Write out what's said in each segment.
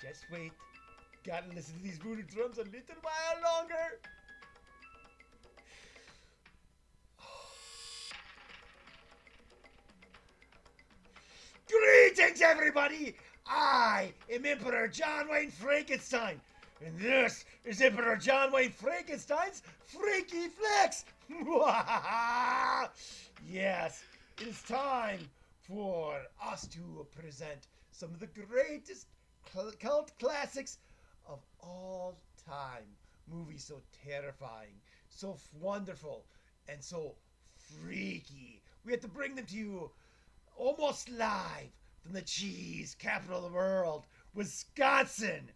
Just wait. Gotta listen to these voodoo drums a little while longer. Greetings, everybody! I am Emperor Jonwayne Frankenstein, and this is Emperor Jonwayne Frankenstein's Freaky Flicks! Yes, it is time for us to present some of the greatest cult classics of all time. Movies so terrifying, so wonderful, and so freaky. We have to bring them to you almost live from the cheese capital of the world, Wisconsin.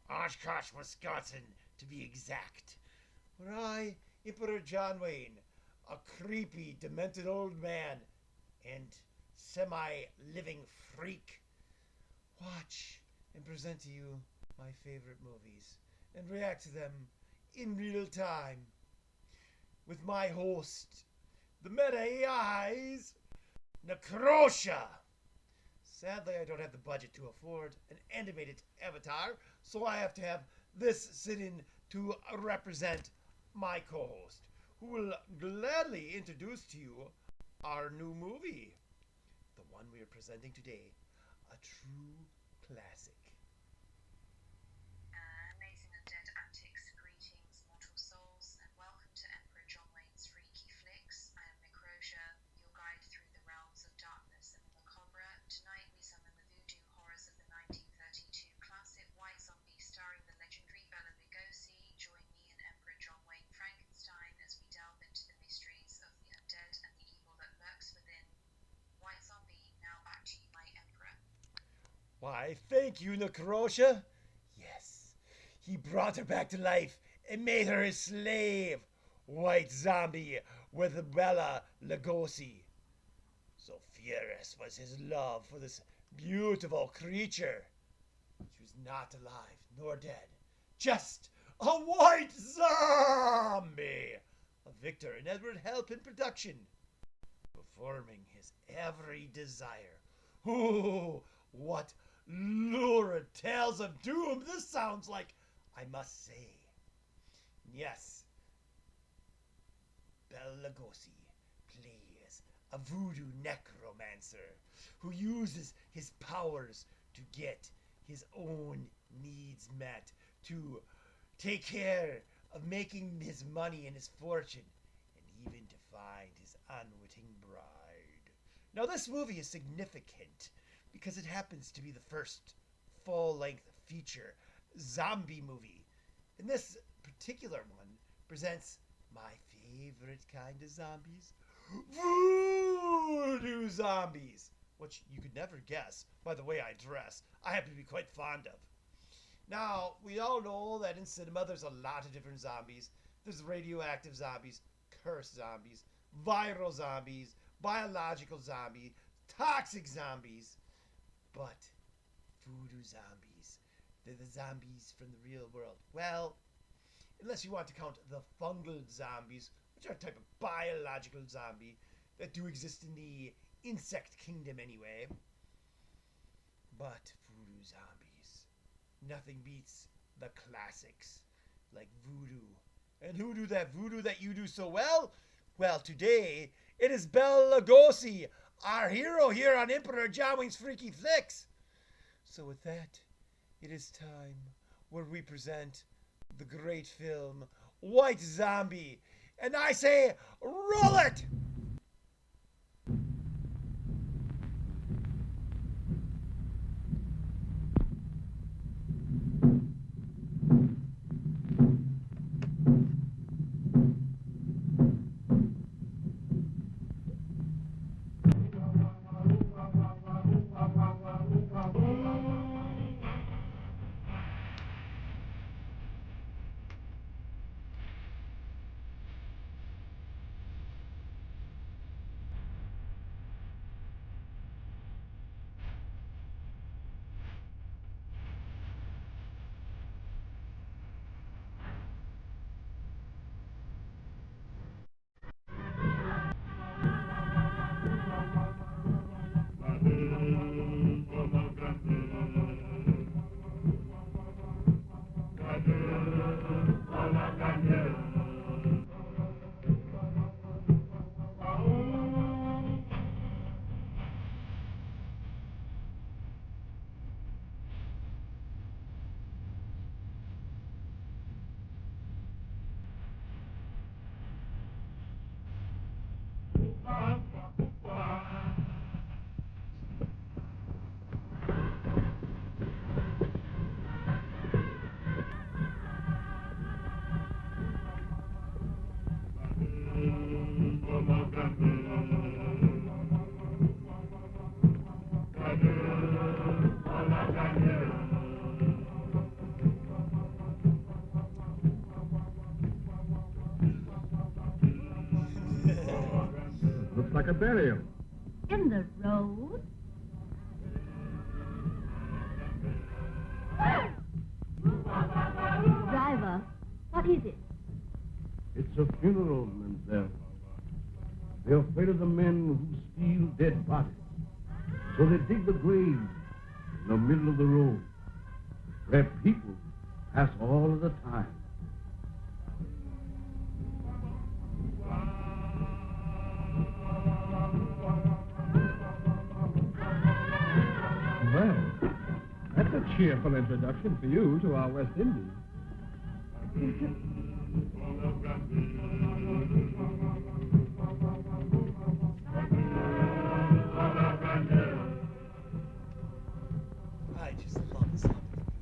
Oshkosh, Wisconsin, to be exact. Where I, Emperor Jonwayne, a creepy, demented old man and semi-living freak, watch and present to you my favorite movies and react to them in real time with my host, the Meta AI's Necrosa. Sadly, I don't have the budget to afford an animated avatar, so I have to have this sit in to represent my co-host, who will gladly introduce to you our new movie, the one we are presenting today, a true classic. Amazing undead antics, greetings, mortal souls, and welcome to Emperor Jonwayne's Freaky Flicks. I am Necrosa, your guide through the realms of darkness and the macabre. Tonight we summon the voodoo horrors of the 1932 classic White Zombie starring the legendary Bela Lugosi. Join me and Emperor Jonwayne Frankenstein as we delve into the mysteries of the undead and the evil that lurks within. White Zombie, now back to you, my Emperor. Why, thank you, Necrosa. Yes, he brought her back to life and made her his slave. White Zombie with Bela Lugosi. So furious was his love for this beautiful creature. She was not alive nor dead, just a white zombie. A Victor and Edward Halpin production, performing his every desire. Ooh, what lurid tales of doom this sounds like, I must say. Yes, Bela Lugosi plays a voodoo necromancer who uses his powers to get his own needs met, to take care of making his money and his fortune, and even to find his unwitting bride. Now, this movie is significant because it happens to be the first full-length feature zombie movie. And this particular one presents my favorite kind of zombies, voodoo zombies, which you could never guess by the way I dress. I happen to be quite fond of. Now, we all know that in cinema there's a lot of different zombies. There's radioactive zombies, cursed zombies, viral zombies, biological zombies, toxic zombies. But voodoo zombies, they're the zombies from the real world. Well, unless you want to count the fungal zombies, which are a type of biological zombie that do exist in the insect kingdom anyway. But voodoo zombies, nothing beats the classics like voodoo. And who do that voodoo that you do so well? Well, today it is Bela Lugosi, our hero here on Emperor Jonwayne's Freaky Flicks. So with that, it is time where we present the great film White Zombie. And I say, roll it! Looks like a burial. In the road? Driver, what is it? It's a funeral, mademoiselle. They're afraid of the men who steal dead bodies. So they dig the grave in the middle of the road, where people pass all of the time. Well, that's a cheerful introduction for you to our West Indies. I just love the sound of Voodoo.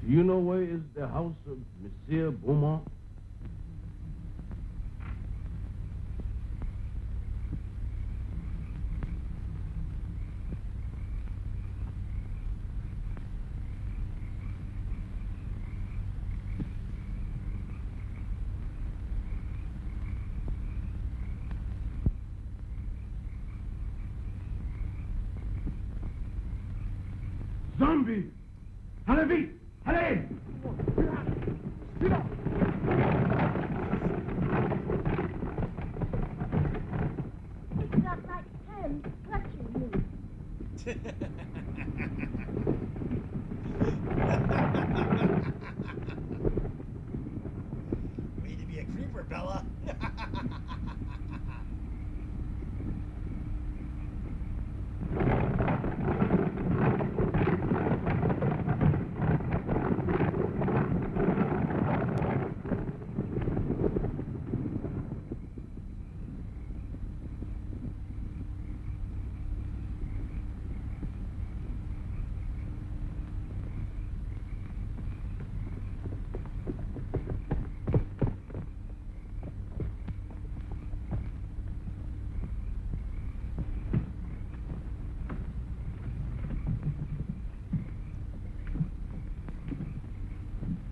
Do you know where is the house of Monsieur Beaumont? Zombie! Allez vite! Allez! It's got like hands clutching me. Way to be a creeper, Bella.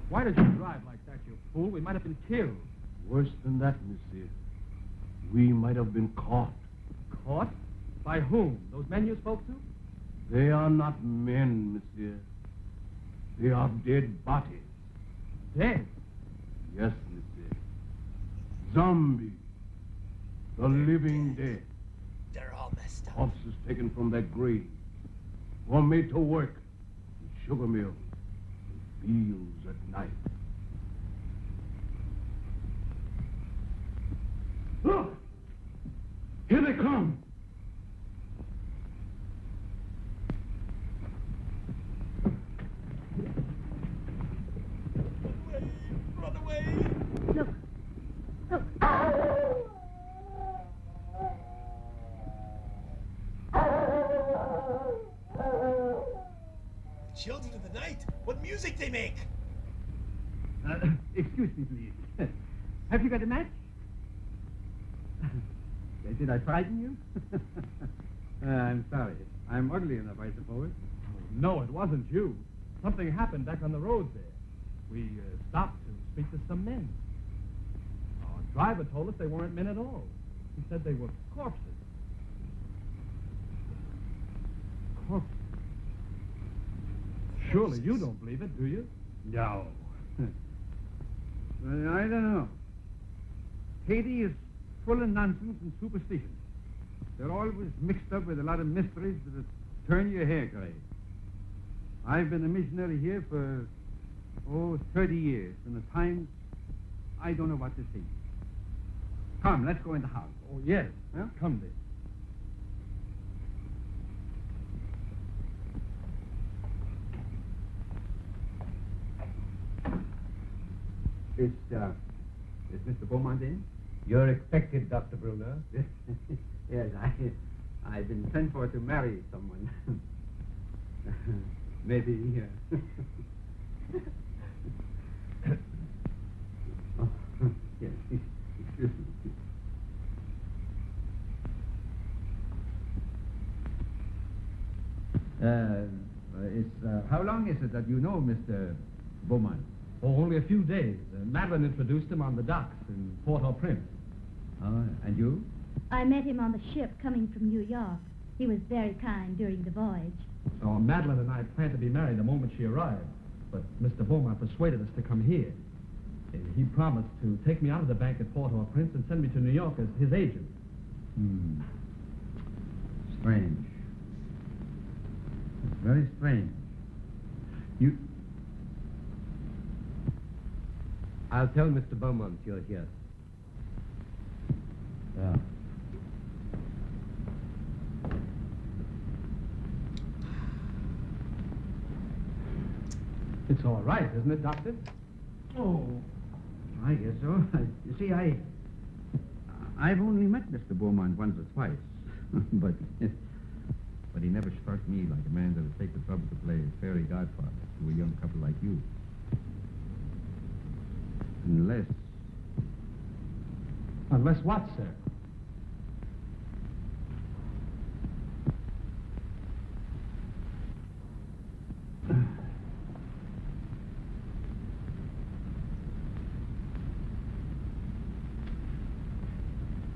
Why did you drive like that, you fool? We might have been killed. Worse than that, monsieur. We might have been caught. Caught? By whom? Those men you spoke to? They are not men, monsieur. They are dead bodies. Dead? Yes, monsieur. Zombies. The living dead. They're all messed up. Corpses taken from their graves. Or made to work in sugar mills and fields at night. Look! Here they come! Run away! Look. Look. The children of the night. What music they make! Excuse me, please. Have you got a match? Did I frighten you? I'm sorry. I'm ugly enough, I suppose. No, it wasn't you. Something happened back on the road there. We stopped to speak to some men. Our driver told us they weren't men at all. He said they were corpses. Corpses? Surely you don't believe it, do you? No. Well, I don't know. Haiti is full of nonsense and superstitions. They're always mixed up with a lot of mysteries that'll turn your hair gray. I've been a missionary here for, 30 years, and at times I don't know what to say. Come, let's go in the house. Oh, yes. Huh? Come, then. Is Mr. Beaumont in? You're expected, Dr. Bruner. Yes, I've been sent for to marry someone. Maybe. that you know Mr. Beaumont. Oh, only a few days. Madeline introduced him on the docks in Port-au-Prince. And you? I met him on the ship coming from New York. He was very kind during the voyage. Oh, Madeline and I planned to be married the moment she arrived, but Mr. Beaumont persuaded us to come here. He promised to take me out of the bank at Port-au-Prince and send me to New York as his agent. Strange. It's very strange. I'll tell Mr. Beaumont you're here. Yeah. It's all right, isn't it, Doctor? Oh, I guess so. You see, I've only met Mr. Beaumont once or twice, but he never struck me like a man that would take the trouble to play fairy godfather to a young couple like you. Unless what, sir?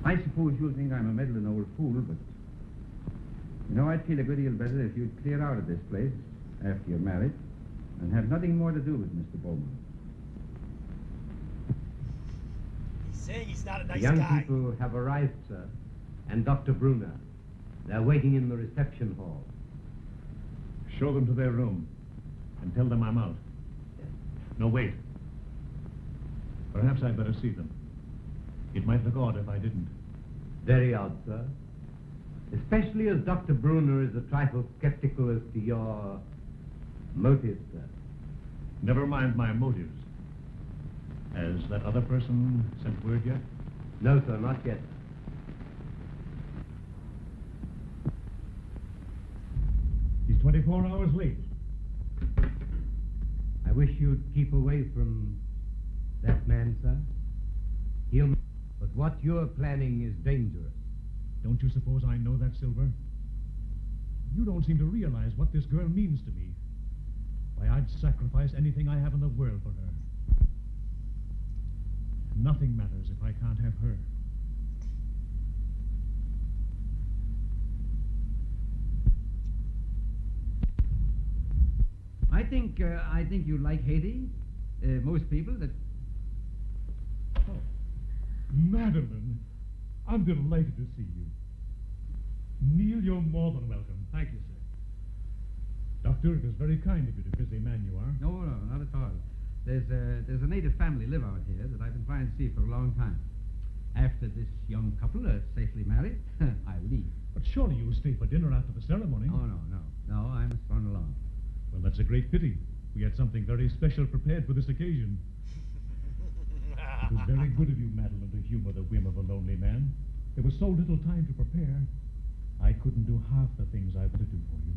I suppose you'll think I'm a meddling old fool, but I'd feel a good deal better if you'd clear out of this place after you're married and have nothing more to do with Mr. Beaumont. He's saying he's not a nice Young guy. people have arrived, sir, and Dr. Brunner. They're waiting in the reception hall. Show them to their room and tell them I'm out. No, wait. Perhaps I'd better see them. It might look odd if I didn't. Very odd, sir. Especially as Dr. Brunner is a trifle skeptical as to your motives, sir. Never mind my motives. Has that other person sent word yet? No, sir, not yet. He's 24 hours late. I wish you'd keep away from that man, sir. But what you're planning is dangerous. Don't you suppose I know that, Silver? You don't seem to realize what this girl means to me. Why, I'd sacrifice anything I have in the world for her. Nothing matters if I can't have her. I think you like Haiti. Most people that... Oh, Madeline, I'm delighted to see you. Neil, you're more than welcome. Thank you, sir. Doctor, it is very kind of you, the busy man you are. No, not at all. There's a native family live out here that I've been trying to see for a long time. After this young couple are safely married, I'll leave. But surely you'll stay for dinner after the ceremony. Oh, no. I must run along. Well, that's a great pity. We had something very special prepared for this occasion. It was very good of you, Madeline, to humor the whim of a lonely man. There was so little time to prepare. I couldn't do half the things I wanted to do for you.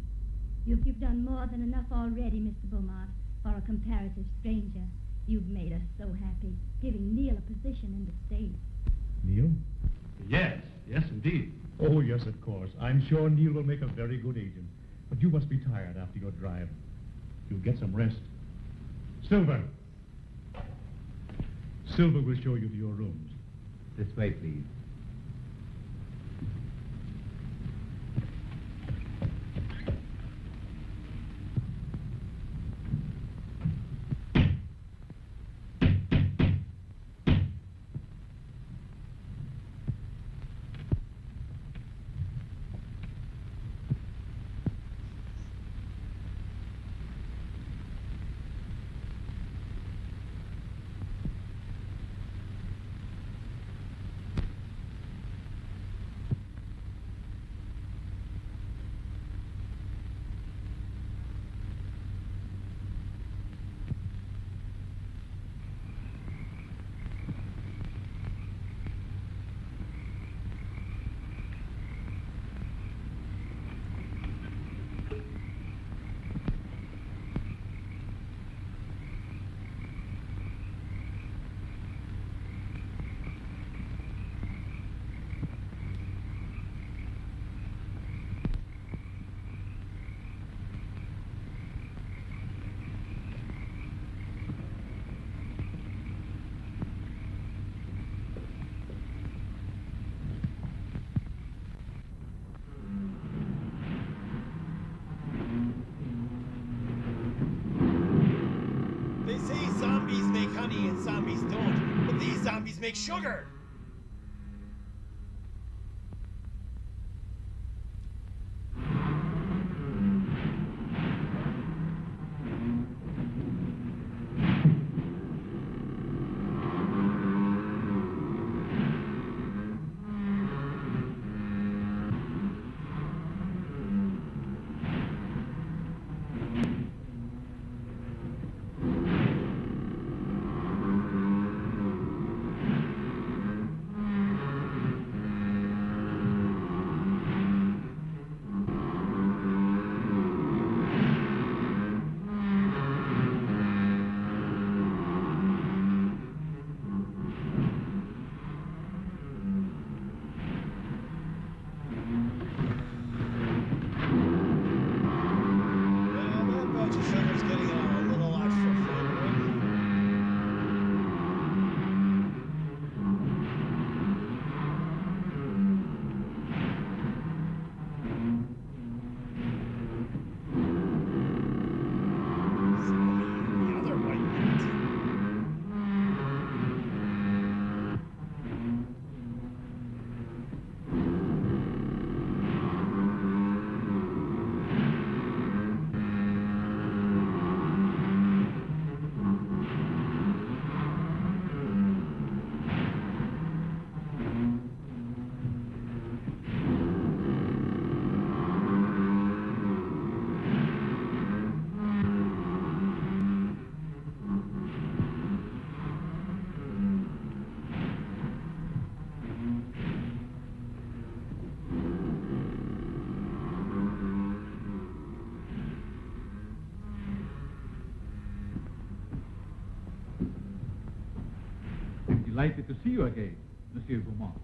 You've done more than enough already, Mr. Beaumont, for a comparative stranger. You've made us so happy, giving Neil a position in the state. Neil? Yes, indeed. Oh, yes, of course. I'm sure Neil will make a very good agent. But you must be tired after your drive. You'll get some rest. Silver! Silver will show you to your rooms. This way, please. Monkeys make sugar. Delighted to see you again, Monsieur Beaumont.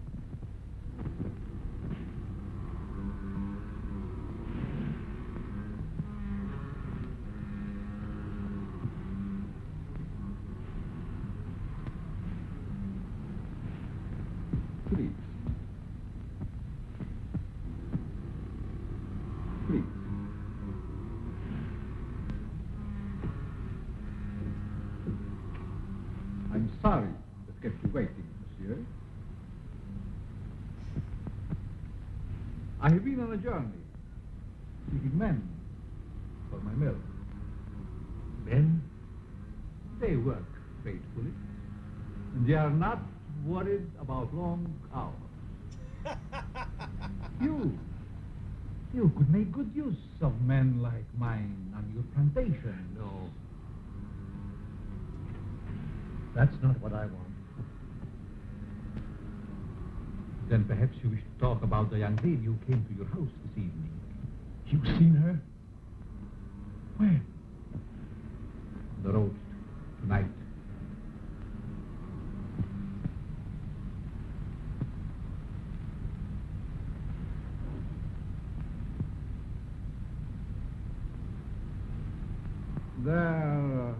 Please. Please. I'm sorry that kept you waiting, monsieur. I have been on a journey, seeking men for my mill. Men? They work faithfully, and they are not worried about long hours. You could make good use of men like mine on your plantation. No. That's not what I want. Then perhaps you wish to talk about the young lady who came to your house this evening. You've seen her? Where? On the road tonight. There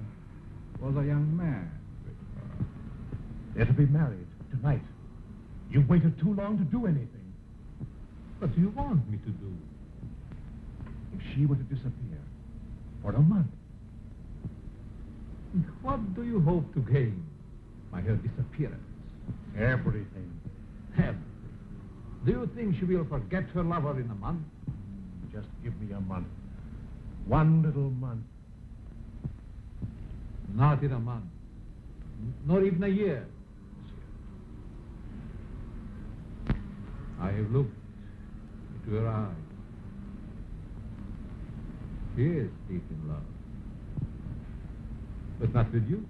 was a young man with her. They're to be married tonight. You've waited too long to do anything. What do you want me to do? If she were to disappear for a month, What do you hope to gain by her disappearance? everything. Everything. Do you think she will forget her lover in a month? Just give me a month. One little month. Not in a month. Nor even a year. I have looked into her eyes. She is deep in love. But not with you.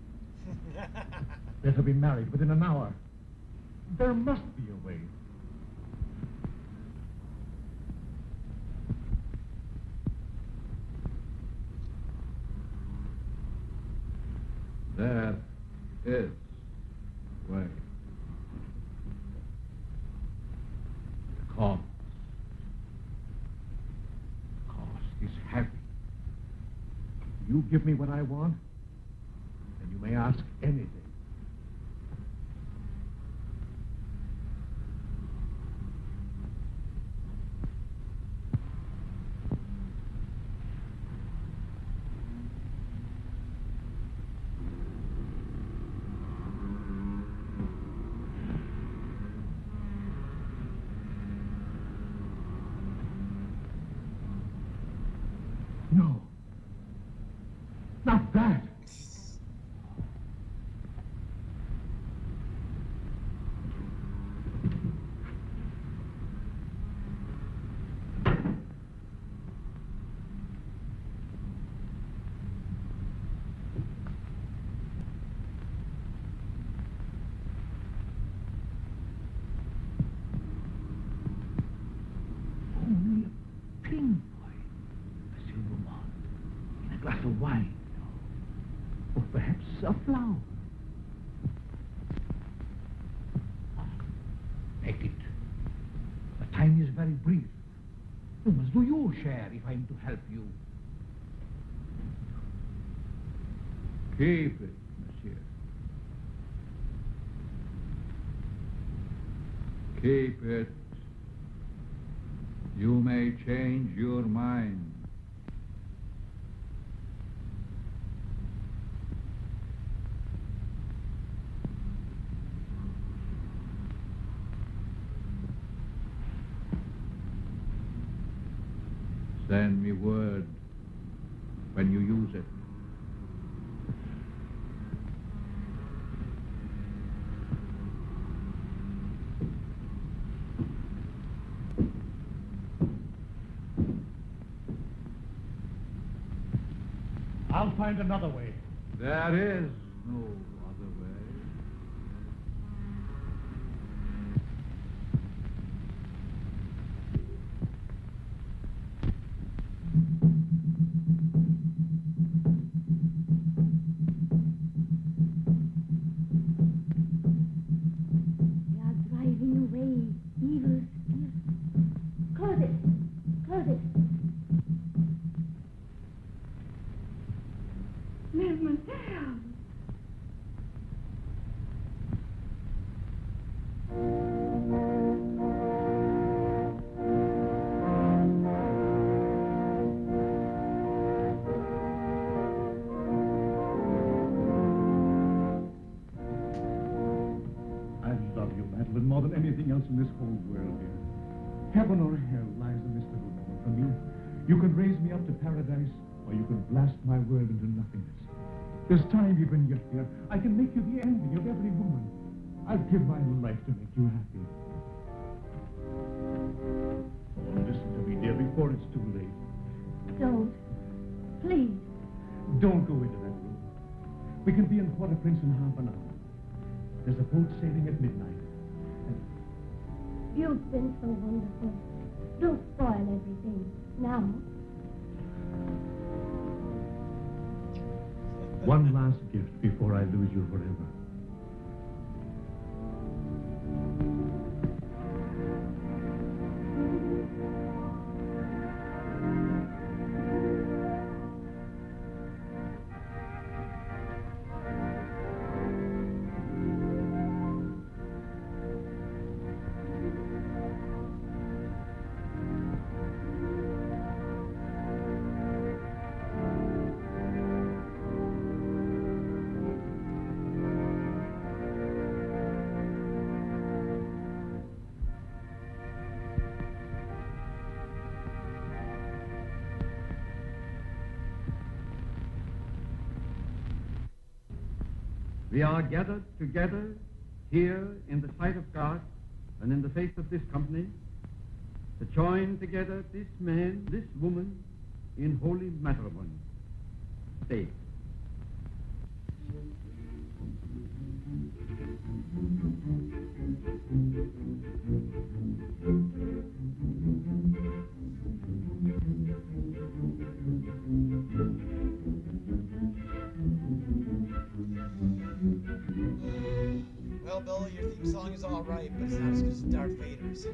They're to be married within an hour. There must be a way. There is way. The cost. The cost is heavy. You give me what I want, and you may ask anything. a flower. Take it. The time is very brief. You must do your share if I am to help you. Keep it, monsieur. Keep it. You may change your mind. Send me word when you use it. I'll find another way. There is no other way. We are driving away evil spirits. Close it. Close it. Mademoiselle. I love you, Madeline, more than anything else in this whole world, dear. Heaven or hell lies in this little moment for me. You can raise me up to paradise, or you can blast my world into nothingness. There's time even yet, dear. I can make you the envy of every woman. I'll give my life to make you happy. Oh, listen to me, dear, before it's too late. Don't. Please. Don't go into that room. We can be in Port-au-Prince in half an hour. There's a boat sailing at midnight. You've been so wonderful. Don't spoil everything. Now. One last gift before I lose you forever. We are gathered together here in the sight of God and in the face of this company to join together this man, this woman in holy matrimony. Stay. Well, Bella, your theme song is all right, but it's not as good as Darth Vader's.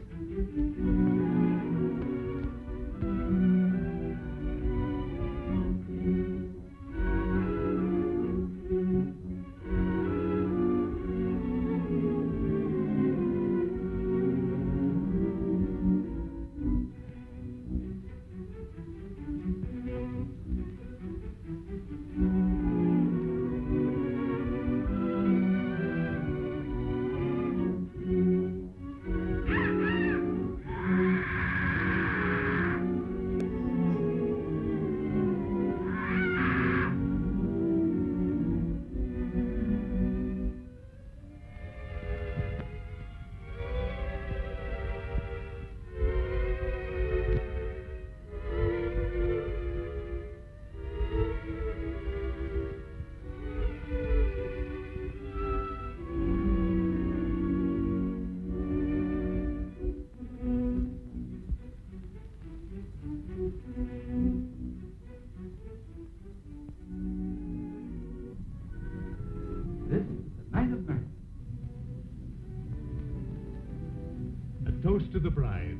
toast to the bride,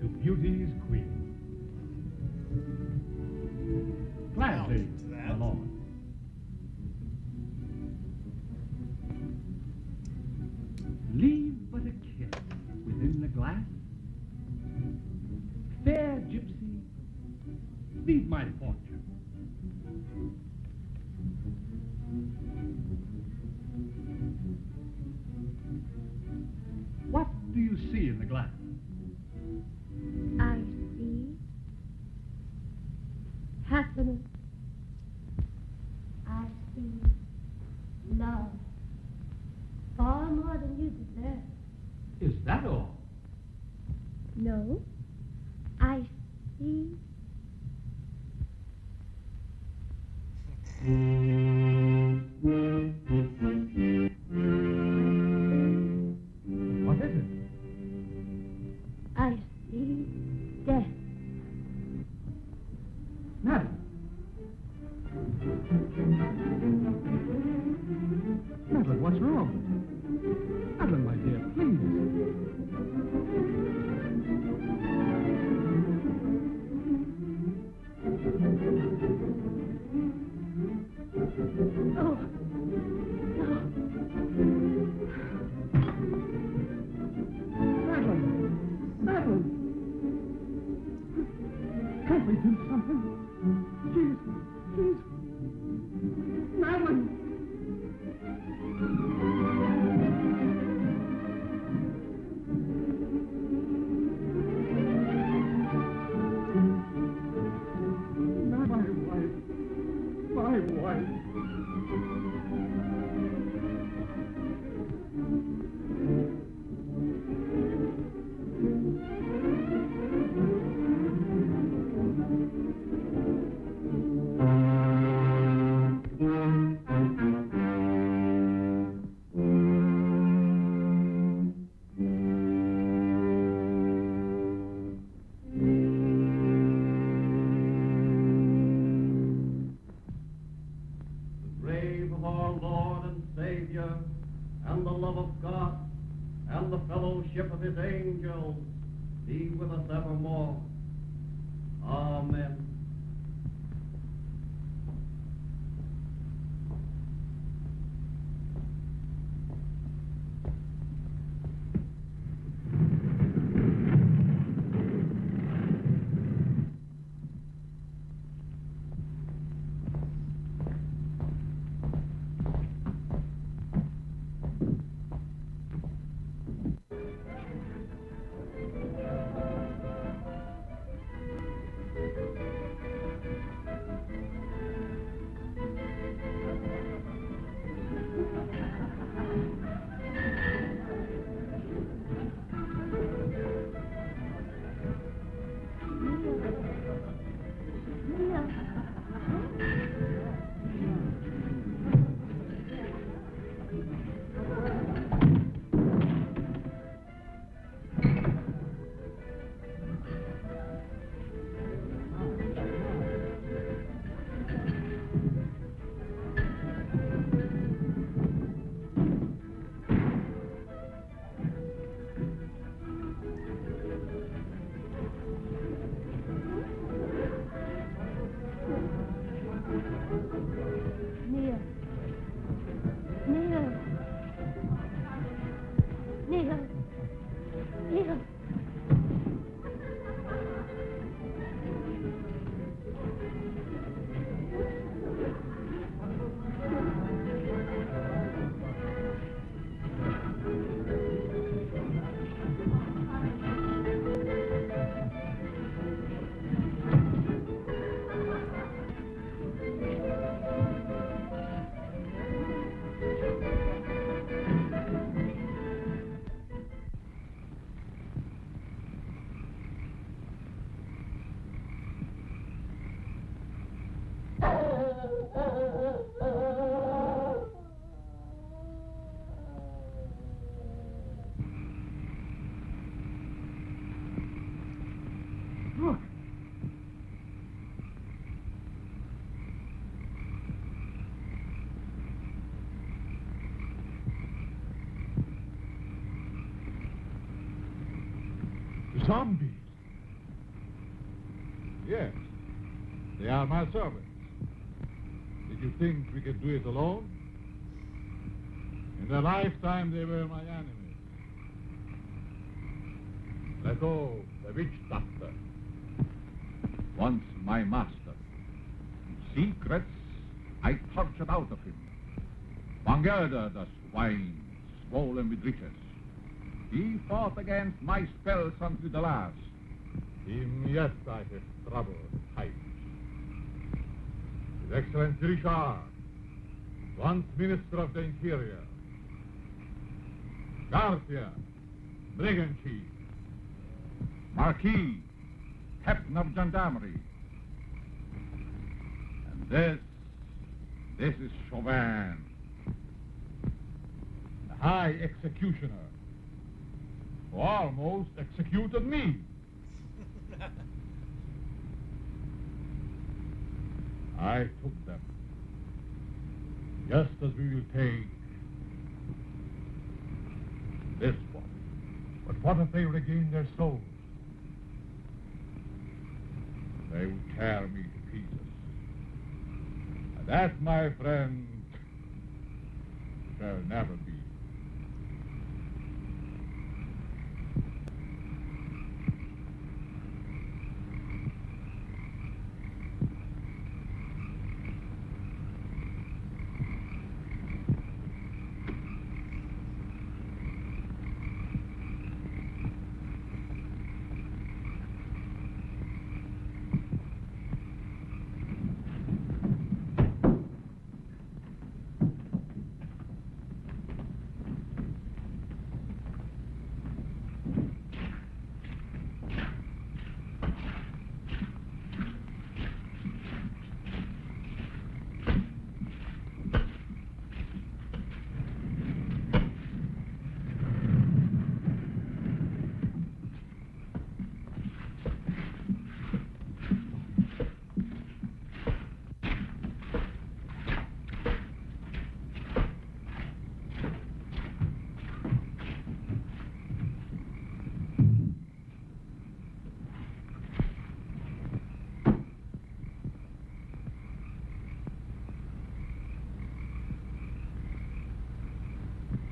to beauty's queen. Gladly, To that. my lord. Leave but a kiss within the glass. Fair gypsy, leave my fortune. What do you see in the glass? I see happiness. I see love. Far more than you deserve. Is that all? No, I see. What is it? I see death. Madeline. Madeline, what's wrong? Madeline, my dear, Oh, no. Madeline! Can't we do something? Please! Madeline! My wife! And the love of God, and the fellowship of his angels be with us evermore. Amen. Zombies? Yes. They are my servants. Did you think we could do it alone? In their lifetime, they were my enemies. Leto, the witch doctor, once my master. Secrets I tortured out of him. Bangerda, the swine, swollen with riches. He fought against my spells until the last. Him, yes, I have trouble at times. His Excellency Richard, once Minister of the Interior. Garcia, brigand chief. Marquis, captain of gendarmerie. And this is Chauvin, the high executioner, who almost executed me. I took them, just as we will take this one. But what if they regain their souls? They would tear me to pieces. And that, my friend, shall never be.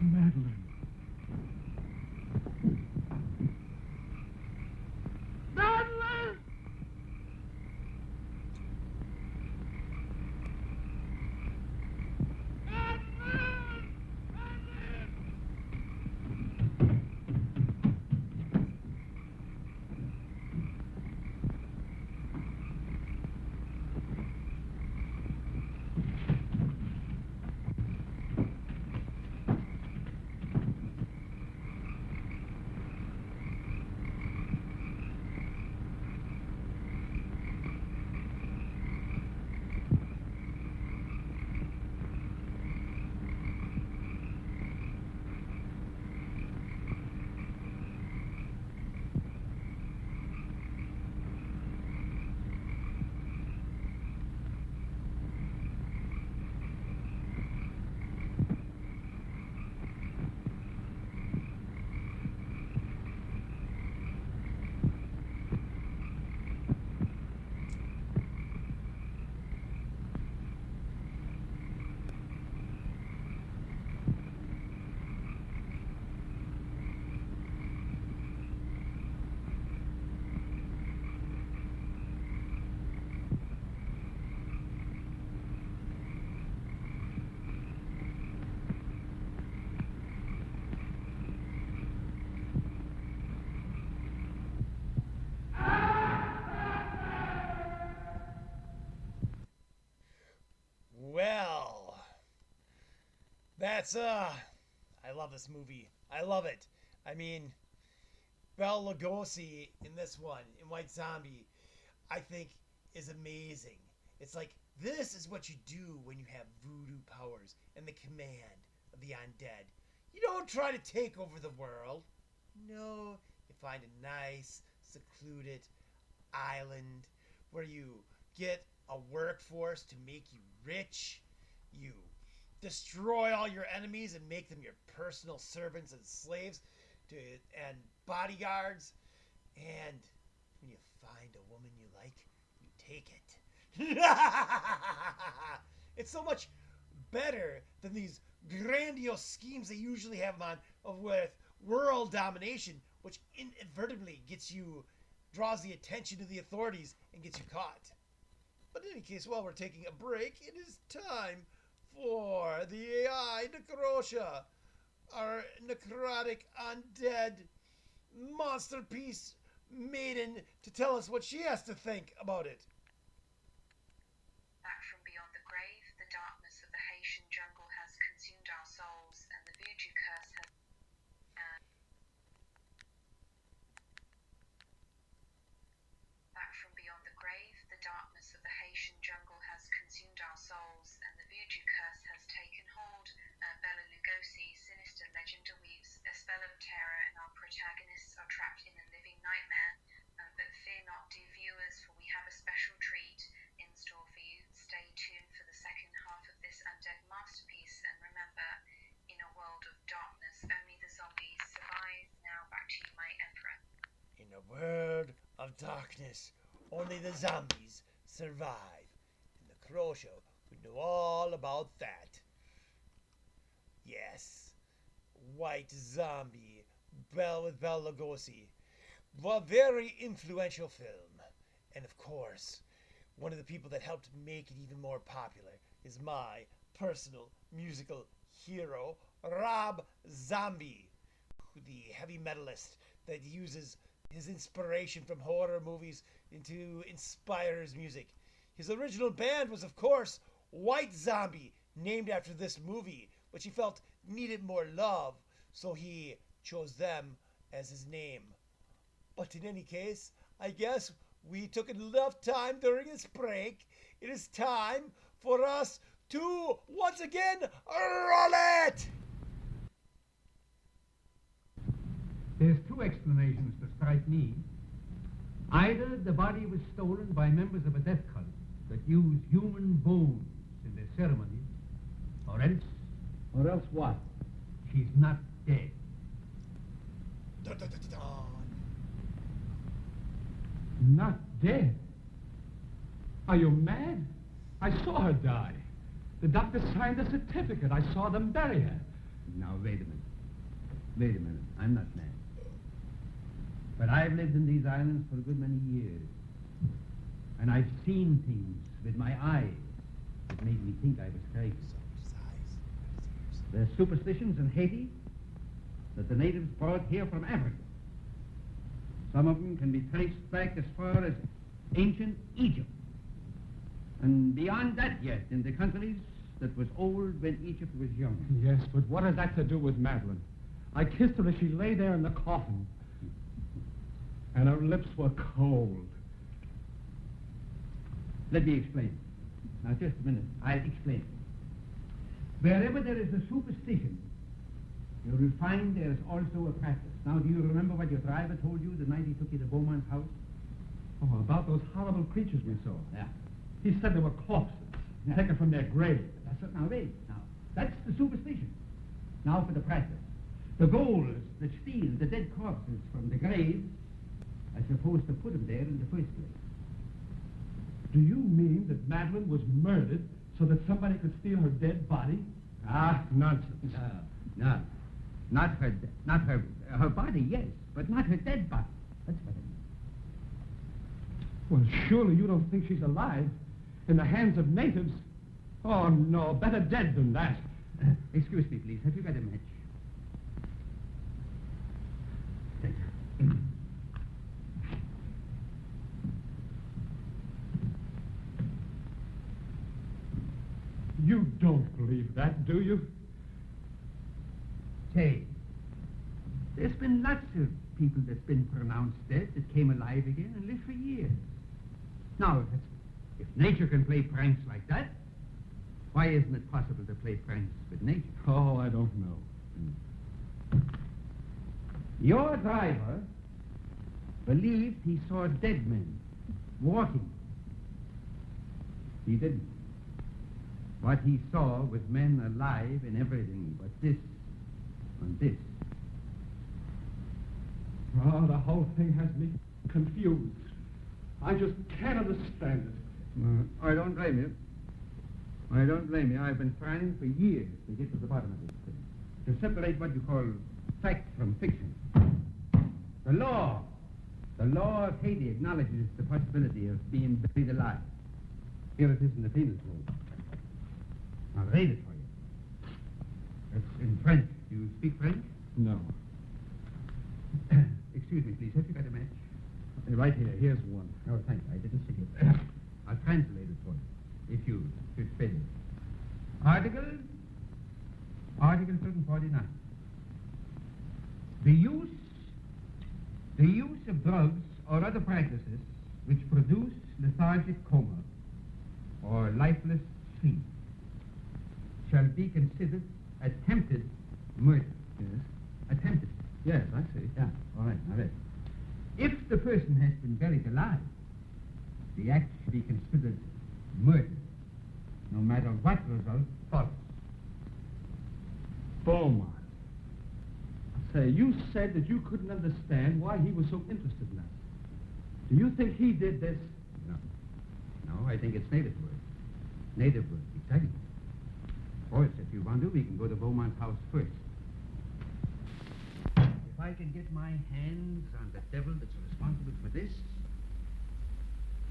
Madeline. Madeline! Well, that's I love this movie. I love it. I mean, Bela Lugosi in this one, in White Zombie, I think is amazing. It's like, this is what you do when you have voodoo powers and the command of the undead. You don't try to take over the world. No, you find a nice, secluded island where you get a workforce to make you rich. You destroy all your enemies and make them your personal servants and slaves and bodyguards. And when you find a woman you like, you take it. It's so much better than these grandiose schemes they usually have on with world domination, which inadvertently draws the attention of the authorities and gets you caught. But in any case, while we're taking a break, it is time for the AI Necrosa, our necrotic undead monsterpiece maiden, to tell us what she has to think about it. Back from beyond the grave, the darkness of the Haitian jungle has consumed our souls, and the Voodoo curse has... Back from beyond the grave, the darkness of the Haitian jungle has consumed our souls, and the Voodoo curse has taken hold. Bela Lugosi, sinister legend weaves a spell of terror, and our protagonists are trapped in a living nightmare. But fear not, dear viewers, for we have a special treat in store for you. Stay tuned for the second half of this undead masterpiece, and remember, in a world of darkness, only the zombies survive. Now back to you, my emperor. In a world of darkness, only the zombies survive. And the Necrosa would know all about that. Yes, White Zombie, with Bela Lugosi. A very influential film. And of course, one of the people that helped make it even more popular is my personal musical hero, Rob Zombie, the heavy metalist that uses his inspiration from horror movies to inspire his music. His original band was, of course, White Zombie, named after this movie, which he felt needed more love, so he chose them as his name. But in any case, I guess we took enough time during this break. It is time for us to, once again, roll it! There's two explanations that strike me. Either the body was stolen by members of a death cult that use human bones in their ceremonies, or else... Or else what? She's not dead. Dun, dun, dun, dun, dun. Not dead? Are you mad? I saw her die. The doctor signed a certificate. I saw them bury her. Now, wait a minute. Wait a minute. I'm not mad. But I've lived in these islands for a good many years. And I've seen things with my eyes that made me think I was crazy. There's superstitions in Haiti that the natives brought here from Africa. Some of them can be traced back as far as ancient Egypt. And beyond that yet, in the countries that was old when Egypt was young. Yes, but what has that to do with Madeline? I kissed her as she lay there in the coffin. And her lips were cold. Let me explain. Now, just a minute. I'll explain. Wherever there is a superstition, you will find there is also a practice. Now, do you remember what your driver told you the night he took you to Beaumont house? Oh, about those horrible creatures we saw. Yeah. He said they were corpses, taken from their grave. That's it. Now, wait. Now, that's the superstition. Now for the practice. The ghouls that steal the dead corpses from the graves are supposed to put them there in the first place. Do you mean that Madeline was murdered so that somebody could steal her dead body? Ah, nonsense. No. Not her body, yes, but not her dead body. That's what I mean. Well, surely you don't think she's alive in the hands of natives? Oh, no, better dead than that. Excuse me, please. Have you got a match? Thank you. You don't believe that, do you? Say, there's been lots of people that's been pronounced dead that came alive again and lived for years. Now, if nature can play pranks like that, why isn't it possible to play pranks with nature? Oh, I don't know. Your driver believed he saw dead men walking. He didn't. What he saw was men alive in everything but this and this. Oh, the whole thing has me confused. I just can't understand it. I don't blame you. I don't blame you. I've been trying for years to get to the bottom of this thing. To separate what you call fact from fiction. The law of Haiti acknowledges the possibility of being buried alive. Here it is in the penal code. I'll read it for you. It's in French. Do you speak French? No. Excuse me, please. Have you got a match? Right here. Here's one. Oh, thank you. I didn't see it. I'll translate it for you, if you should fail. Article 749. The use of drugs or other practices which produce lethargic coma or lifeless sleep shall be considered attempted murder. Yes? Attempted. Yes, I see. Yeah, all right, now read. If the person has been buried alive, the act should be considered murder, no matter what result follows. Beaumont. Say, you said that you couldn't understand why he was so interested in us. Do you think he did this? No, I think it's native work. Native work, exactly. Of course, if you want to, we can go to Beaumont's house first. If I can get my hands on the devil that's responsible for this,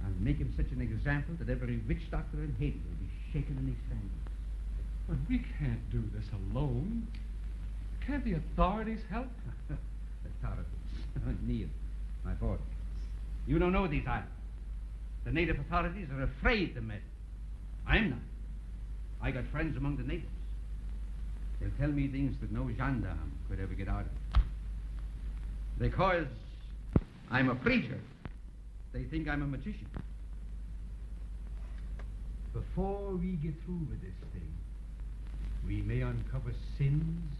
I'll make him such an example that every witch doctor in Haiti will be shaken in his sandals. But we can't do this alone. Can't the authorities help? Authorities. Neil, my boy, you don't know these islands. The native authorities are afraid to meddle. I'm not. I got friends among the natives. They'll tell me things that no gendarme could ever get out of. Because I'm a preacher, they think I'm a magician. Before we get through with this thing, we may uncover sins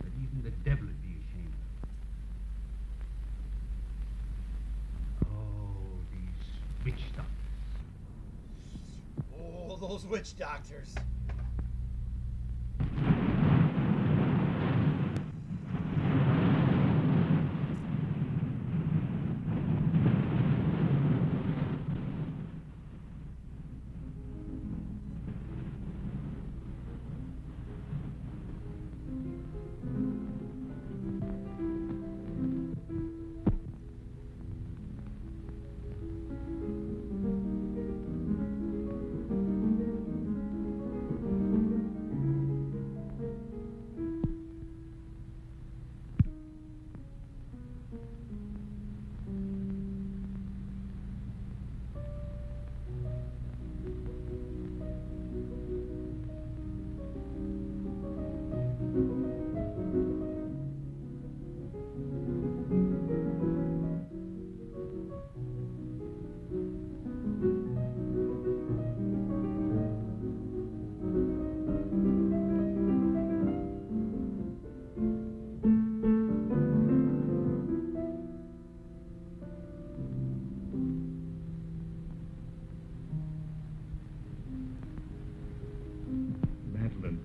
that even the devil would be ashamed of. Oh, these witch doctors. Oh, those witch doctors. Madeline.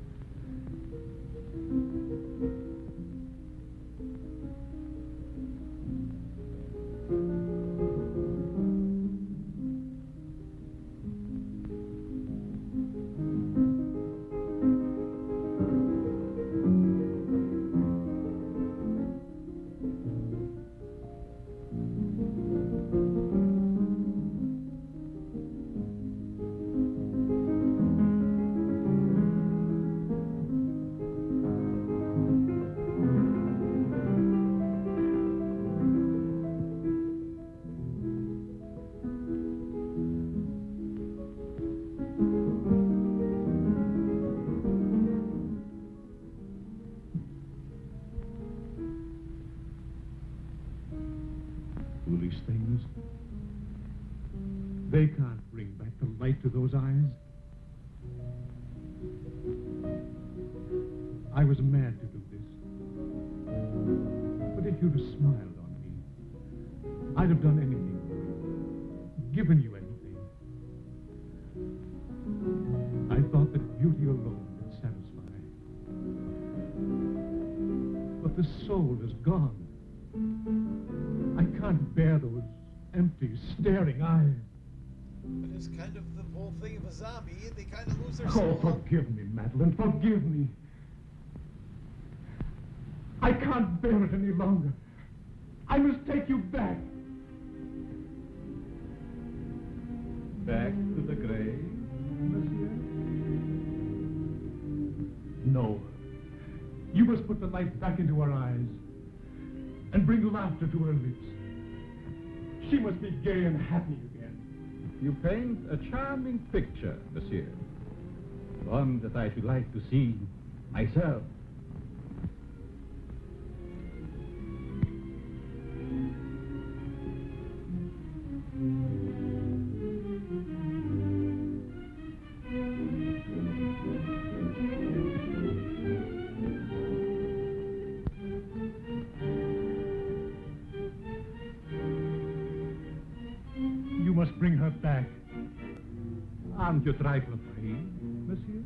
Foolish things. They can't bring back the light to those eyes. I was mad to do this. But if you'd have smiled on me, I'd have done anything for you, given you anything. I thought that beauty alone would satisfy. But the soul is gone. I can't bear those empty, staring eyes. But it's kind of the whole thing of a zombie. They kind of lose their Oh, soul. forgive me, Madeline, forgive me. I can't bear it any longer. I must take you back. Back to the grave, monsieur? No. You must put the light back into her eyes and bring laughter to her lips. She must be gay and happy again. You paint a charming picture, monsieur. One that I should like to see myself. You must bring her back. Aren't you a trifle afraid, monsieur?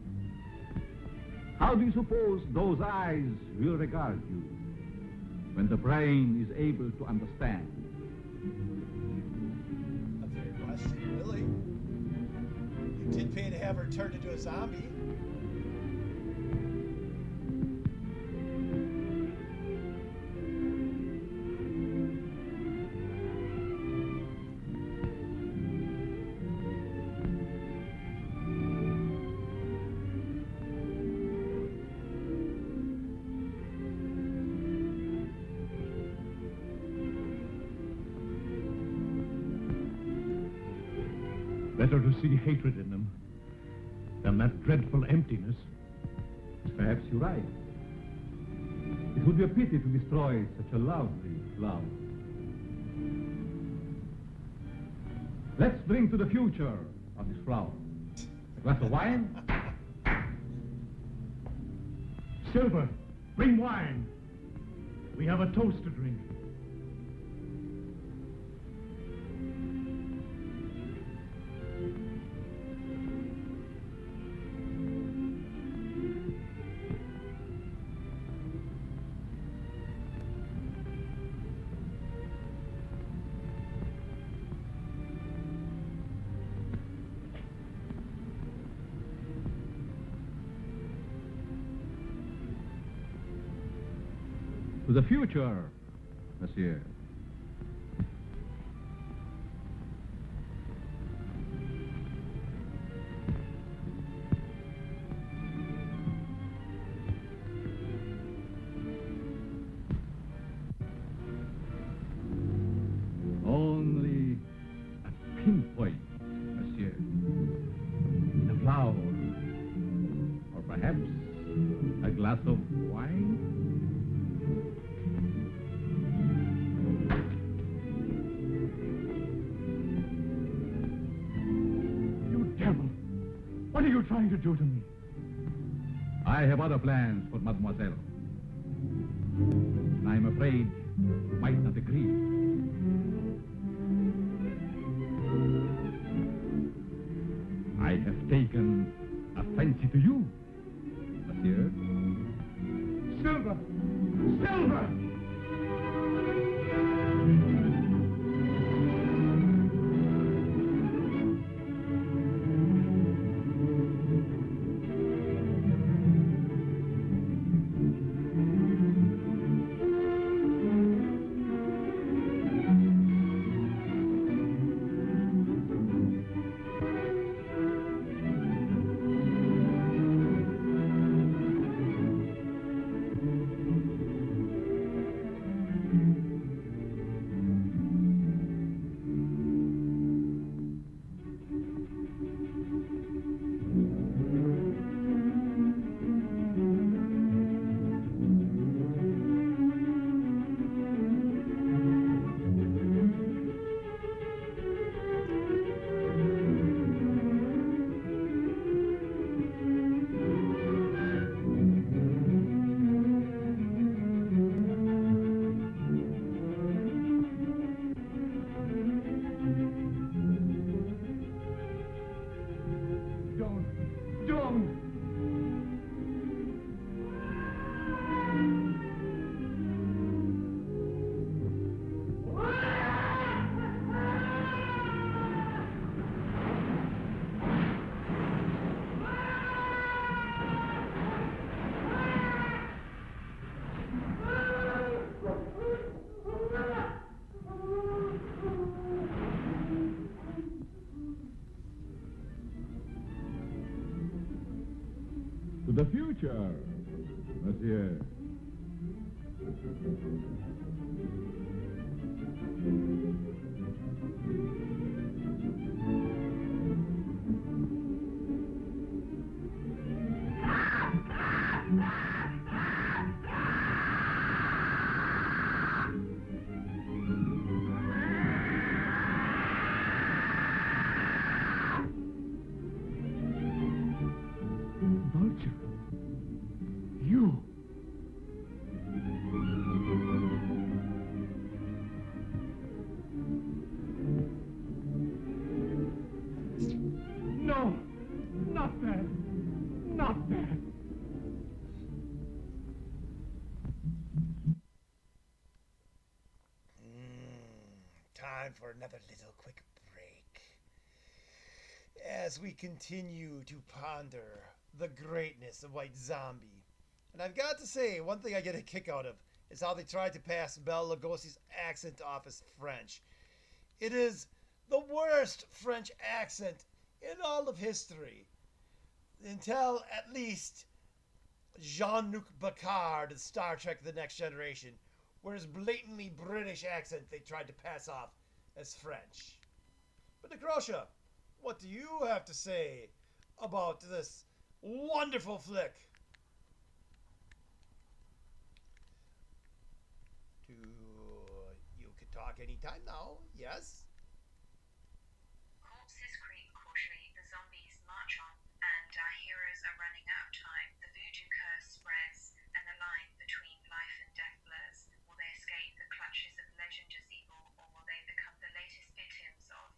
How do you suppose those eyes will regard you when the brain is able to understand? A fair question, really. You did pay to have her turned into a zombie. Better to see hatred in them than that dreadful emptiness. Perhaps you're right. It would be a pity to destroy such a lovely flower. Let's drink to the future of this flower. A glass of wine? Silver, bring wine. We have a toast to drink. To the future, monsieur. Only a pinpoint, monsieur. In a flower. Or perhaps a glass of wine? What are you trying to do to me? I have other plans for mademoiselle. And I'm afraid you might not agree. I have taken a fancy to you, monsieur. Silver! Silver! the future, monsieur. Vulture. You. No. Not that. Not that. Time for another little quick break. As we continue to ponder the greatness of White Zombie. And I've got to say, one thing I get a kick out of is how they tried to pass Bela Lugosi's accent off as French. It is the worst French accent in all of history. Until at least Jean-Luc Picard in Star Trek The Next Generation, where his blatantly British accent they tried to pass off as French. But Necrosa, what do you have to say about this wonderful flick? You can talk anytime now, yes? Corpses creep cautiously, the zombies march on, and our heroes are running out of time. The voodoo curse spreads, and the line between life and death blurs. Will they escape the clutches of Legende's evil, or will they become the latest victims of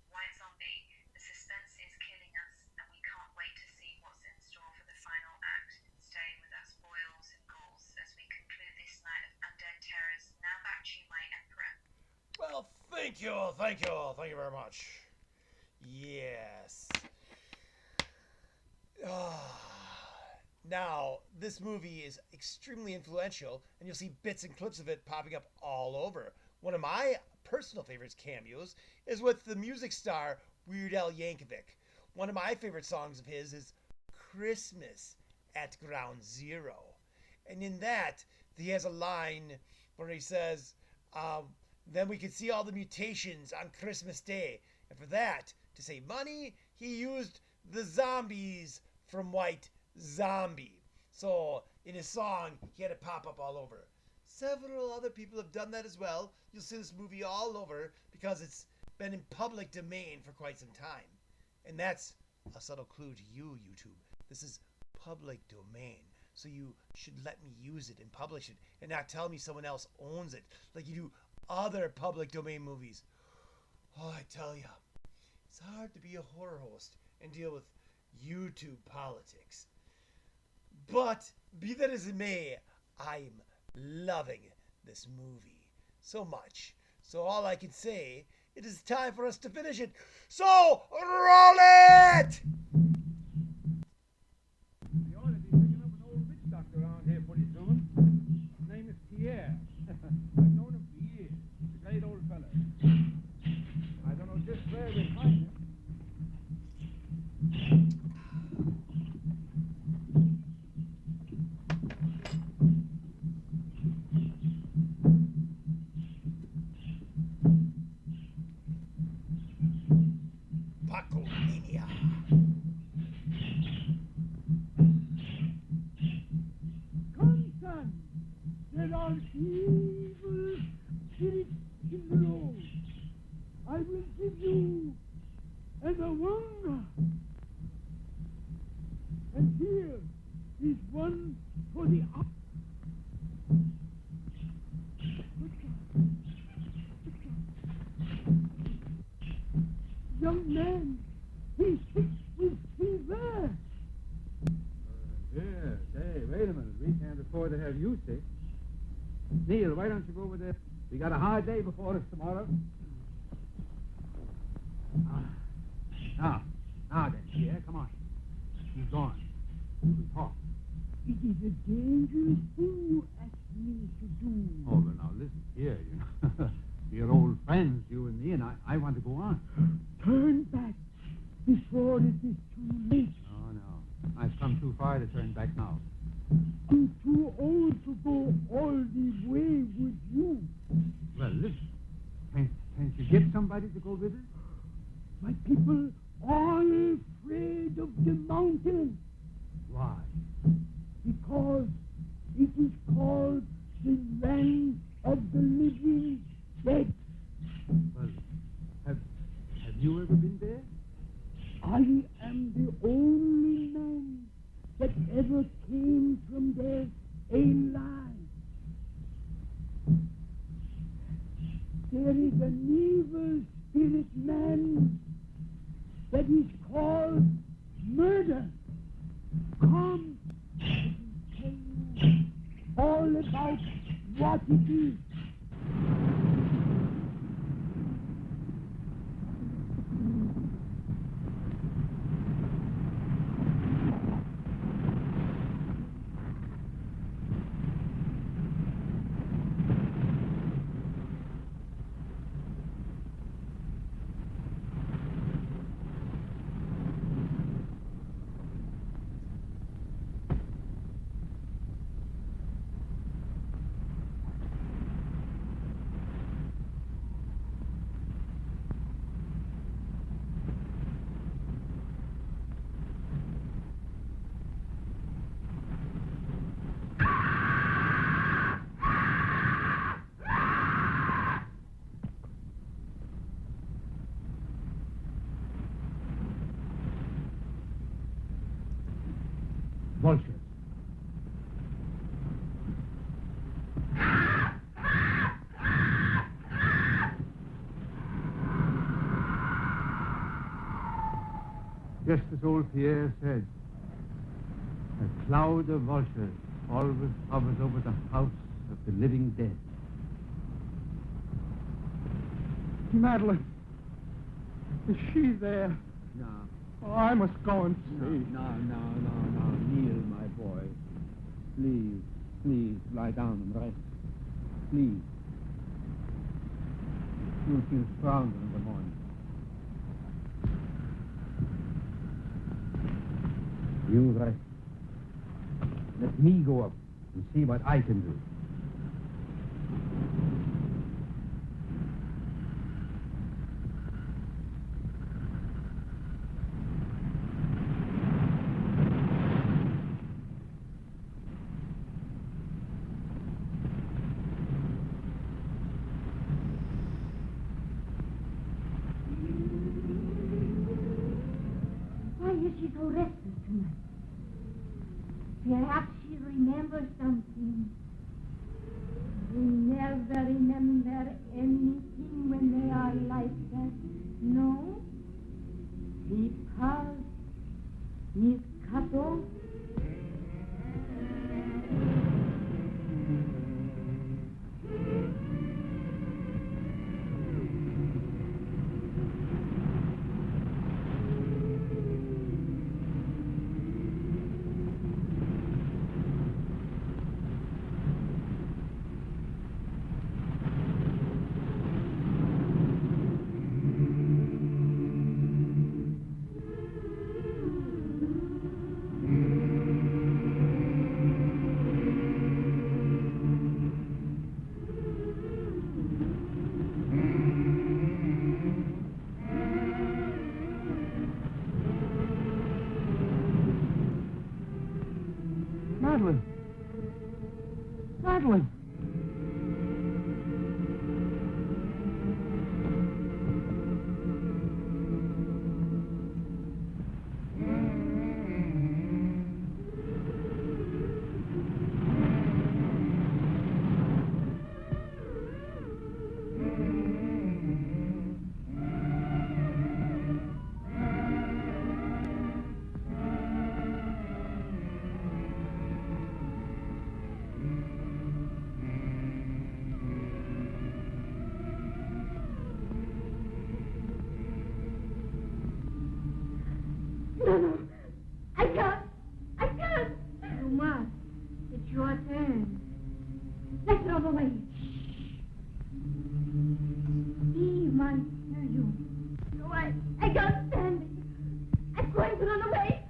White Zombie? The suspense is killing us, and we can't wait to see what's in store for the final act. Stay with us, boils and ghouls, as we conclude this night of undead terrors. Now back to you, my Emperor. Well, thank you very much. Yes. Now, this movie is extremely influential, and you'll see bits and clips of it popping up all over. One of my personal favorites cameos is with the music star Weird Al Yankovic. One of my favorite songs of his is Christmas at Ground Zero. And in that, he has a line where he says, then we could see all the mutations on Christmas Day. And for that, to save money, he used the zombies from White Zombie. So in his song, he had it pop up all over. Several other people have done that as well. You'll see this movie all over because it's been in public domain for quite some time. And that's a subtle clue to you, YouTube. This is public domain. So you should let me use it and publish it and not tell me someone else owns it like you do other public domain movies. Oh, I tell ya, it's hard to be a horror host and deal with YouTube politics. But be that as it may, I'm loving this movie so much. So all I can say, it is time for us to finish it. So roll it! We ought to be picking up an old witch doctor around here pretty soon. His name is Pierre. I've known him for years. He's a great old fella. I don't know just where we'll find him. Pacomania. Come, son. There are evil spirits in the road. I will give you another one. And here is one for the up. Young man, he's sick with fever. Here, say, wait a minute. We can't afford to have you sick. Neil, why don't you go over there? We got a hard day before us tomorrow. Now then, Pierre, come on. He's gone. We can talk. It is a dangerous thing you ask me to do. Oh, well, now, listen here, you know. We're old friends, you and me, and I want to go on. Turn back before it is too late. No. I've come too far to turn going back now? I'm too old to go all the way with you. Well, listen. Can't you get somebody to go with us? My people are afraid of the mountain Why? because it is called the land of the living dead. Well, have you ever been there? I am the only man that ever came from there alive. There is an evil spirit man that is called murder. Come, I will tell you all about what it is. Vultures. Just as old Pierre said, a cloud of vultures always hovers over the house of the living dead. Madeline. Is she there? No. Oh, I must go and see. No. Kneel, my boy. Please, lie down and rest. Please. You'll feel stronger in the morning. You rest. Let me go up and see what I can do. Why is she so restless tonight? Perhaps she remembers something. They never remember anything when they are like that. No? Because Miss Cato. Madeline. No. I can't. You must. It's your turn. Let's run away. Steve might hear you. No, I can't stand it. I'm going to run away.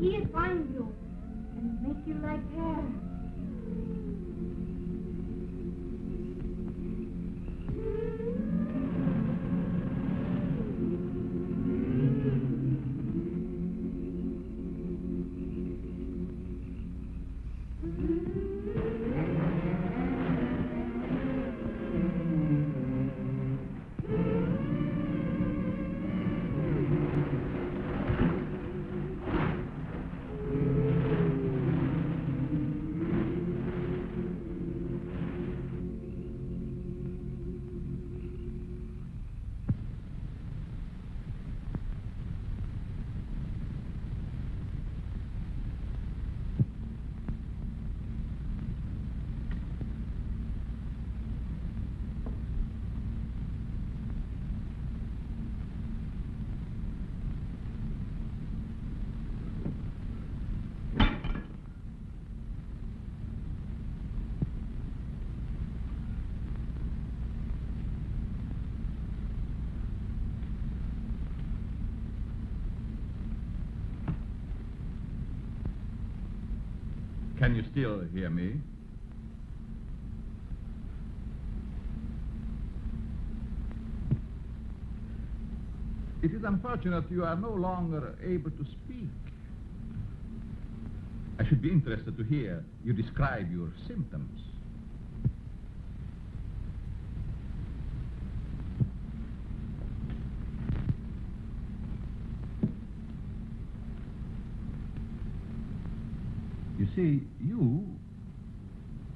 He'll find you. you like hair. Can you still hear me? It is unfortunate you are no longer able to speak. I should be interested to hear you describe your symptoms. You see, you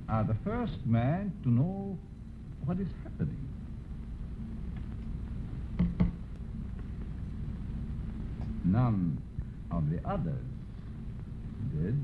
are the first man to know what is happening. None of the others did.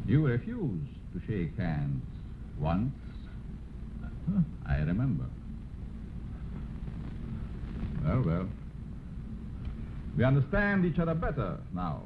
You refused to shake hands once. I remember. Well. We understand each other better now.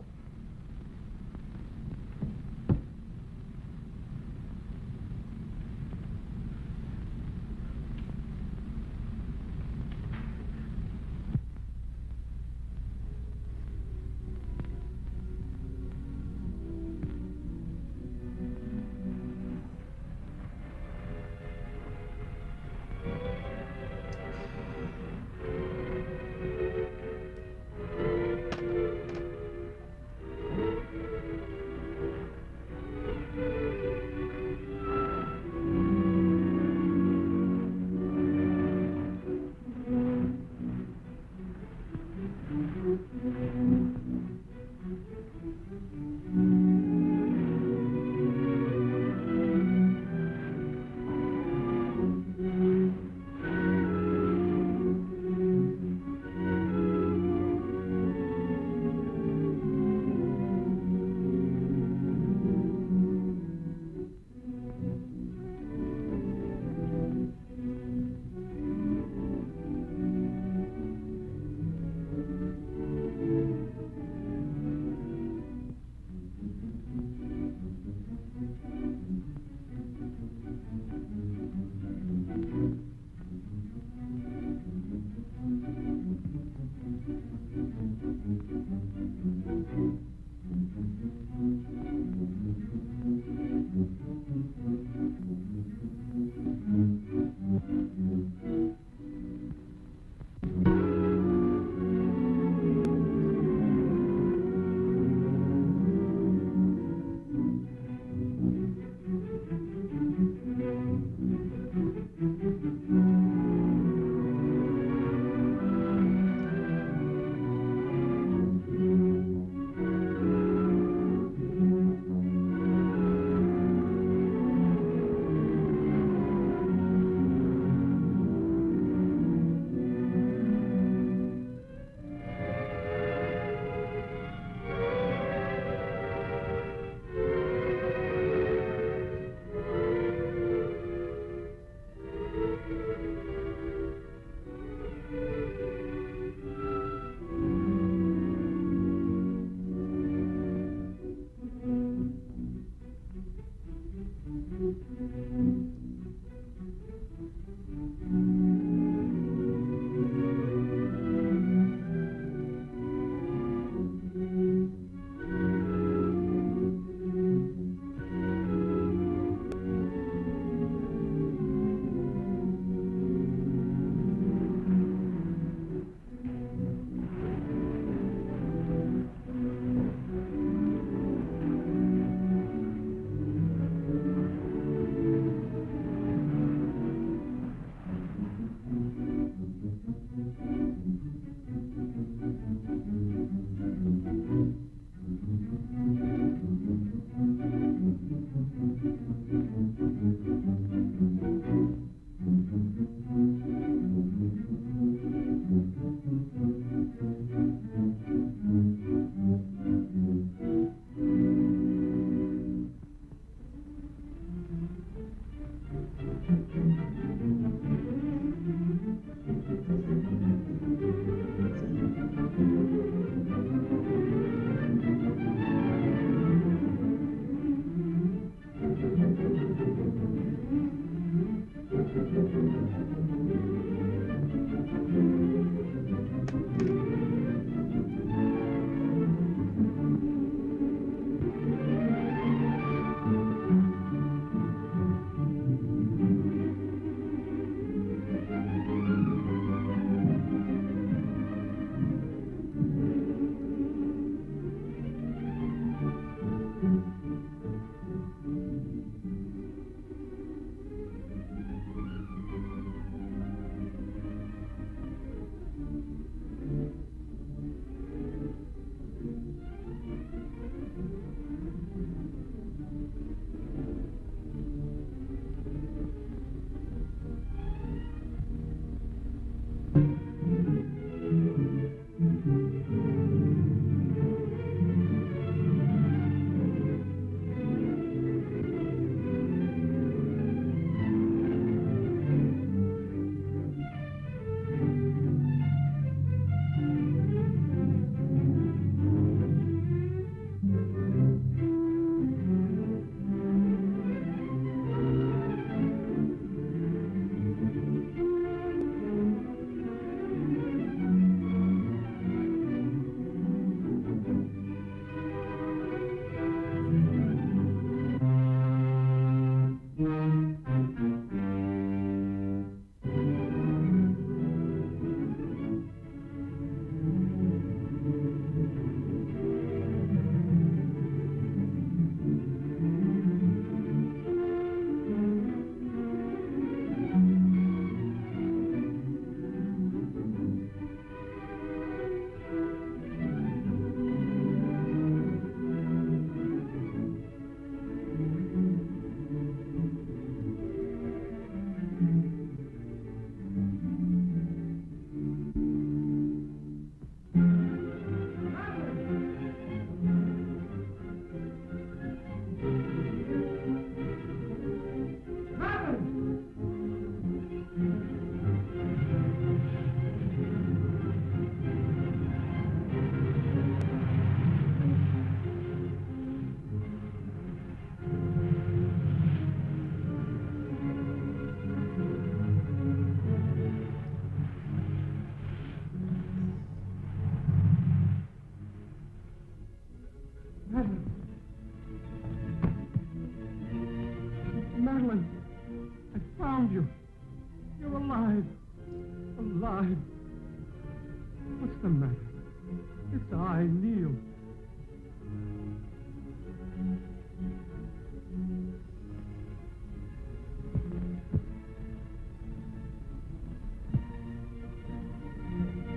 It's I, Neil.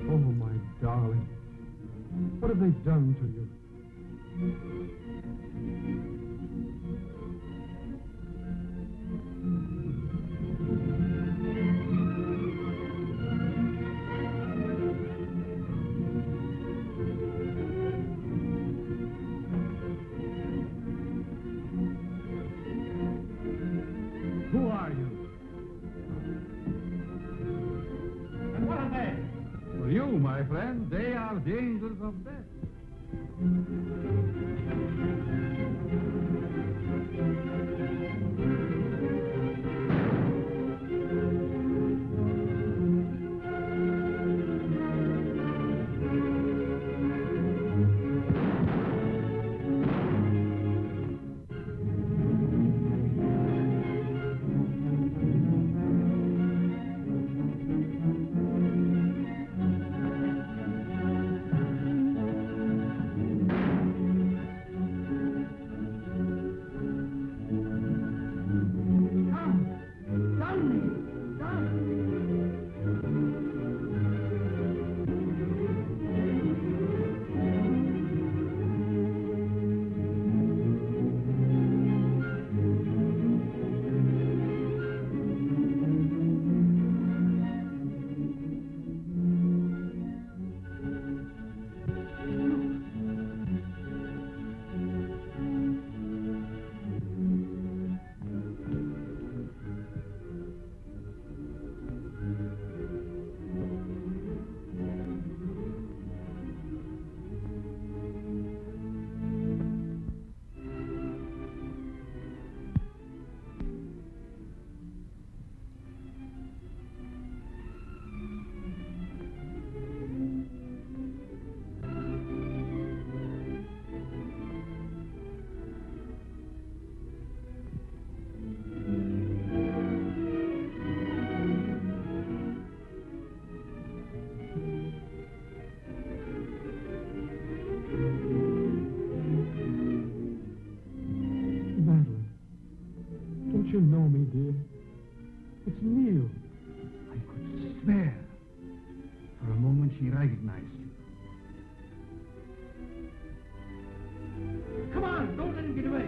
Oh, my darling. What have they done to you? Who are you? And what are they? For you, my friend, they are the angels of death. Madeline, don't you know me, dear? It's Neil. I could swear. For a moment she recognized you. Come on, don't let him get away.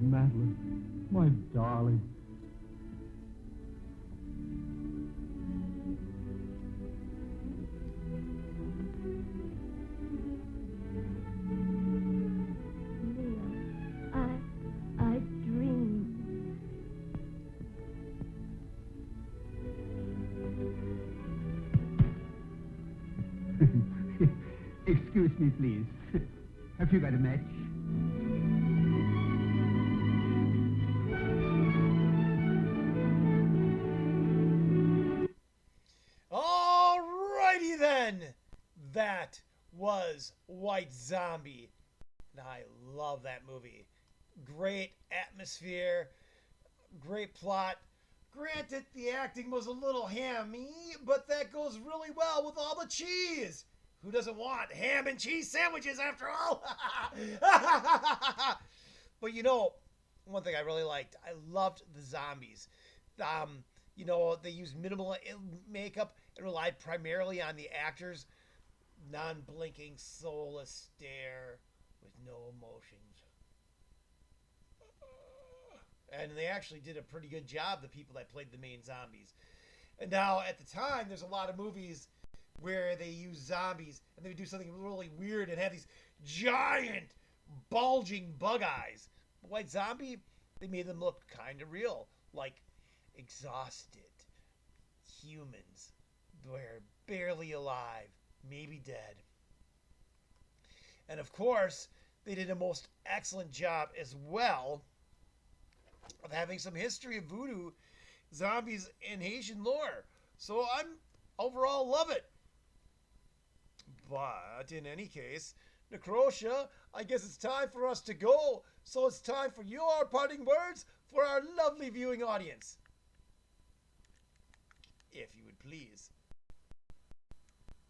Madeline, my darling. I dreamed. Excuse me, please. Have you got a match? Alrighty then. That was White Zombie. And I love that movie. Great atmosphere, great plot. Granted, the acting was a little hammy, but that goes really well with all the cheese. Who doesn't want ham and cheese sandwiches after all? But you know, one thing I really liked, I loved the zombies. You know, they used minimal makeup and relied primarily on the actors' non-blinking, soulless stare with no And they actually did a pretty good job, the people that played the main zombies. And now, at the time, there's a lot of movies where they use zombies and they would do something really weird and have these giant, bulging bug eyes. White Zombie, they made them look kind of real, like exhausted humans. They're barely alive, maybe dead. And of course, they did a most excellent job as well of having some history of voodoo, zombies, and Haitian lore. So I'm overall love it. But in any case, Necrosa, I guess it's time for us to go. So it's time for your parting words for our lovely viewing audience. If you would please.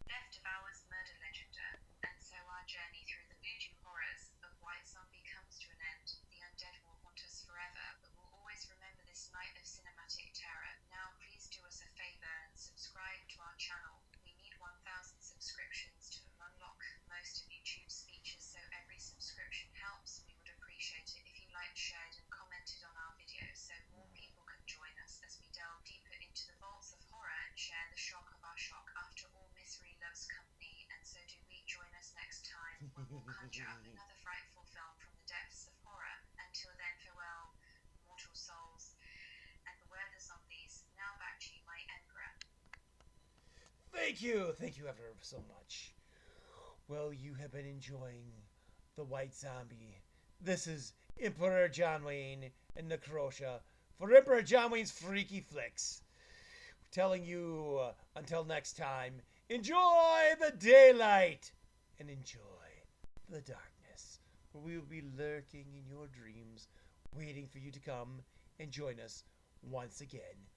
Death devours murder legender, and so our journey through the voodoo horrors of White Zombie comes to an end. The undead will haunt us forever, but we'll always remember this night of cinematic terror. Now please do us a favor and subscribe to our channel. We need 1,000 subscriptions to unlock most of YouTube's features, so every subscription helps. We would appreciate it if you liked, shared, and commented on our videos so more people can join us as we delve deeper into the vaults of horror and share the shock of our shock. After all, misery loves company, and so do we. Join us next time when we'll conjure up another frightful film from the depths of horror. Until then, farewell, mortal souls, and beware the zombies. Now back to you, my emperor. Thank you. Thank you ever so much. Well, you have been enjoying The White Zombie. This is Emperor Jonwayne and Necrosa for Emperor Jonwayne's Freaky Flicks. Telling you, until next time, enjoy the daylight and enjoy the darkness, where we will be lurking in your dreams, waiting for you to come and join us once again.